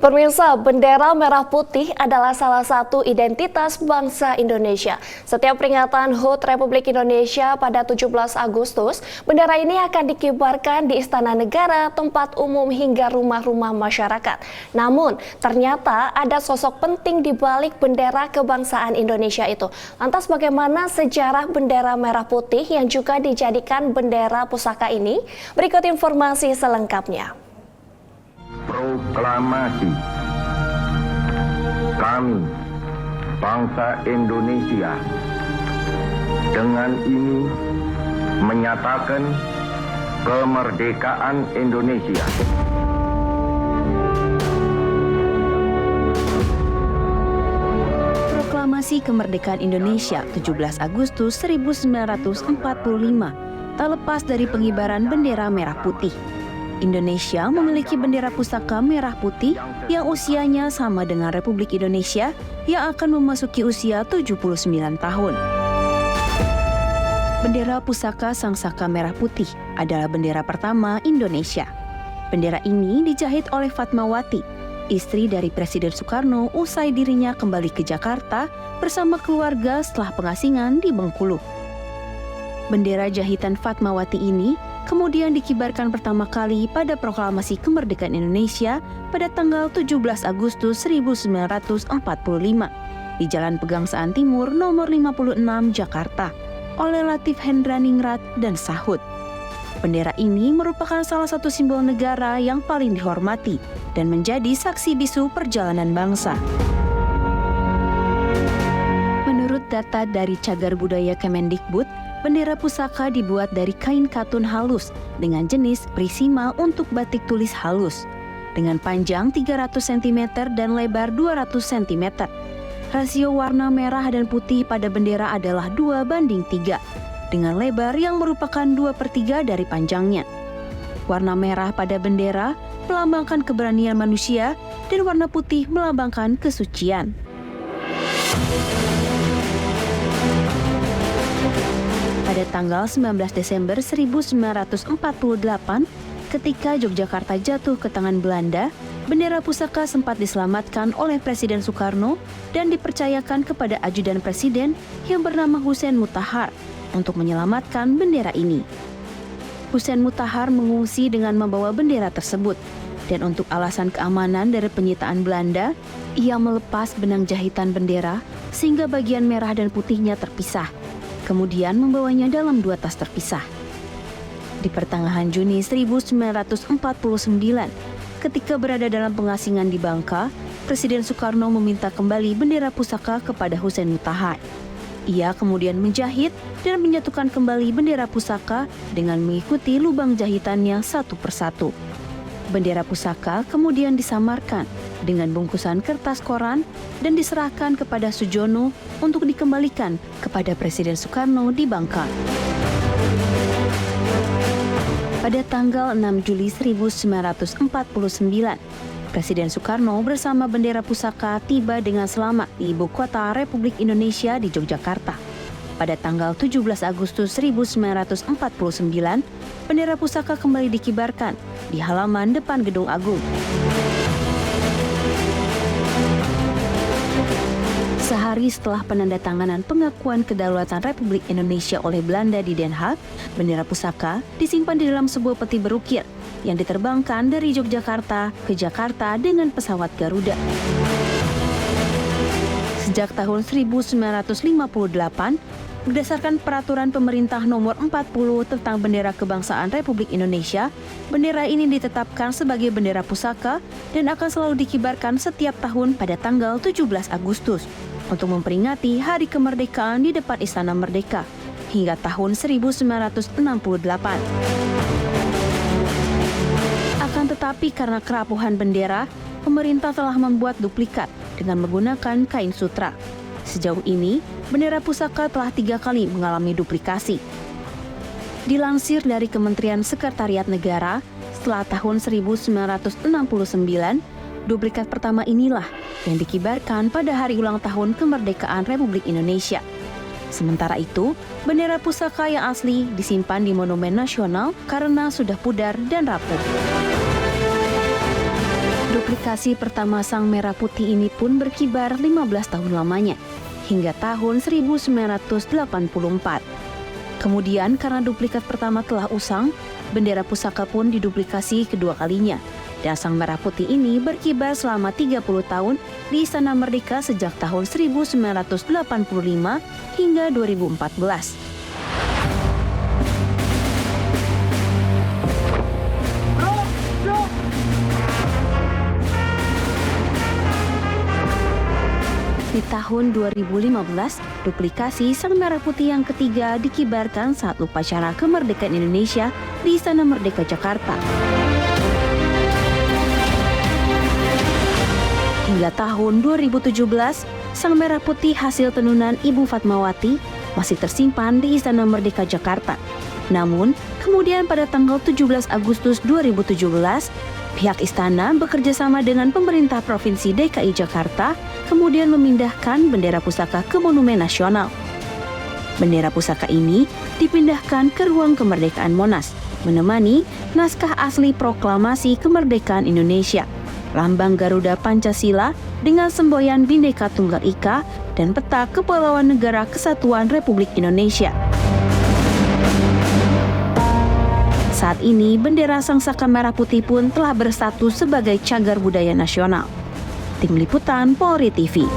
Pemirsa, bendera merah putih adalah salah satu identitas bangsa Indonesia. Setiap peringatan HUT Republik Indonesia pada 17 Agustus, bendera ini akan dikibarkan di Istana Negara, tempat umum hingga rumah-rumah masyarakat. Namun, ternyata ada sosok penting di balik bendera kebangsaan Indonesia itu. Lantas bagaimana sejarah bendera merah putih yang juga dijadikan bendera pusaka ini? Berikut informasi selengkapnya. Proklamasi. Kami, bangsa Indonesia, dengan ini menyatakan kemerdekaan Indonesia. Proklamasi Kemerdekaan Indonesia 17 Agustus 1945 tak lepas dari pengibaran bendera merah putih. Indonesia memiliki bendera pusaka merah putih yang usianya sama dengan Republik Indonesia yang akan memasuki usia 79 tahun. Bendera pusaka Sang Saka Merah Putih adalah bendera pertama Indonesia. Bendera ini dijahit oleh Fatmawati, istri dari Presiden Soekarno usai dirinya kembali ke Jakarta bersama keluarga setelah pengasingan di Bengkulu. Bendera jahitan Fatmawati ini kemudian dikibarkan pertama kali pada Proklamasi Kemerdekaan Indonesia pada tanggal 17 Agustus 1945 di Jalan Pegangsaan Timur nomor 56 Jakarta oleh Latif Hendraningrat dan Sahut. Bendera ini merupakan salah satu simbol negara yang paling dihormati dan menjadi saksi bisu perjalanan bangsa. Menurut data dari Cagar Budaya Kemendikbud, bendera pusaka dibuat dari kain katun halus dengan jenis prisima untuk batik tulis halus dengan panjang 300 cm dan lebar 200 cm. Rasio warna merah dan putih pada bendera adalah 2:3 dengan lebar yang merupakan 2/3 dari panjangnya. Warna merah pada bendera melambangkan keberanian manusia dan warna putih melambangkan kesucian. Pada tanggal 19 Desember 1948, ketika Yogyakarta jatuh ke tangan Belanda, bendera pusaka sempat diselamatkan oleh Presiden Soekarno dan dipercayakan kepada ajudan presiden yang bernama Hussein Mutahar untuk menyelamatkan bendera ini. Hussein Mutahar mengungsi dengan membawa bendera tersebut, dan untuk alasan keamanan dari penyitaan Belanda, ia melepas benang jahitan bendera sehingga bagian merah dan putihnya terpisah. Kemudian membawanya dalam 2 tas terpisah. Di pertengahan Juni 1949, ketika berada dalam pengasingan di Bangka, Presiden Soekarno meminta kembali bendera pusaka kepada Hussein Mutahar. Ia kemudian menjahit dan menyatukan kembali bendera pusaka dengan mengikuti lubang jahitannya satu persatu. Bendera pusaka kemudian disamarkan dengan bungkusan kertas koran dan diserahkan kepada Sujono untuk dikembalikan kepada Presiden Soekarno di Bangka. Pada tanggal 6 Juli 1949, Presiden Soekarno bersama bendera pusaka tiba dengan selamat di ibu kota Republik Indonesia di Yogyakarta. Pada tanggal 17 Agustus 1949, bendera pusaka kembali dikibarkan di halaman depan Gedung Agung. Sehari setelah penandatanganan pengakuan kedaulatan Republik Indonesia oleh Belanda di Den Haag, bendera pusaka disimpan di dalam sebuah peti berukir yang diterbangkan dari Yogyakarta ke Jakarta dengan pesawat Garuda. Sejak tahun 1958, berdasarkan peraturan pemerintah nomor 40 tentang bendera kebangsaan Republik Indonesia, bendera ini ditetapkan sebagai bendera pusaka dan akan selalu dikibarkan setiap tahun pada tanggal 17 Agustus untuk memperingati Hari Kemerdekaan di depan Istana Merdeka hingga tahun 1968. Akan tetapi karena kerapuhan bendera, pemerintah telah membuat duplikat dengan menggunakan kain sutra. Sejauh ini, bendera pusaka telah 3 kali mengalami duplikasi. Dilansir dari Kementerian Sekretariat Negara, setelah tahun 1969, duplikat pertama inilah yang dikibarkan pada hari ulang tahun kemerdekaan Republik Indonesia. Sementara itu, bendera pusaka yang asli disimpan di Monumen Nasional karena sudah pudar dan rapuh. Duplikasi pertama Sang Merah Putih ini pun berkibar 15 tahun lamanya, hingga tahun 1984. Kemudian karena duplikat pertama telah usang, bendera pusaka pun diduplikasi kedua kalinya. Dan Sang Merah Putih ini berkibar selama 30 tahun di Istana Merdeka sejak tahun 1985 hingga 2014. Di tahun 2015, duplikasi Sang Merah Putih yang ketiga dikibarkan saat upacara kemerdekaan Indonesia di Istana Merdeka Jakarta. Hingga tahun 2017, Sang Merah Putih hasil tenunan Ibu Fatmawati masih tersimpan di Istana Merdeka Jakarta. Namun, kemudian pada tanggal 17 Agustus 2017, pihak istana bekerja sama dengan pemerintah Provinsi DKI Jakarta kemudian memindahkan bendera pusaka ke Monumen Nasional. Bendera pusaka ini dipindahkan ke ruang kemerdekaan Monas, menemani naskah asli proklamasi kemerdekaan Indonesia, lambang Garuda Pancasila dengan semboyan Bhinneka Tunggal Ika dan peta Kepulauan Negara Kesatuan Republik Indonesia. Saat ini, bendera Sang Saka Merah Putih pun telah berstatus sebagai cagar budaya nasional. Tim Liputan Polri TV.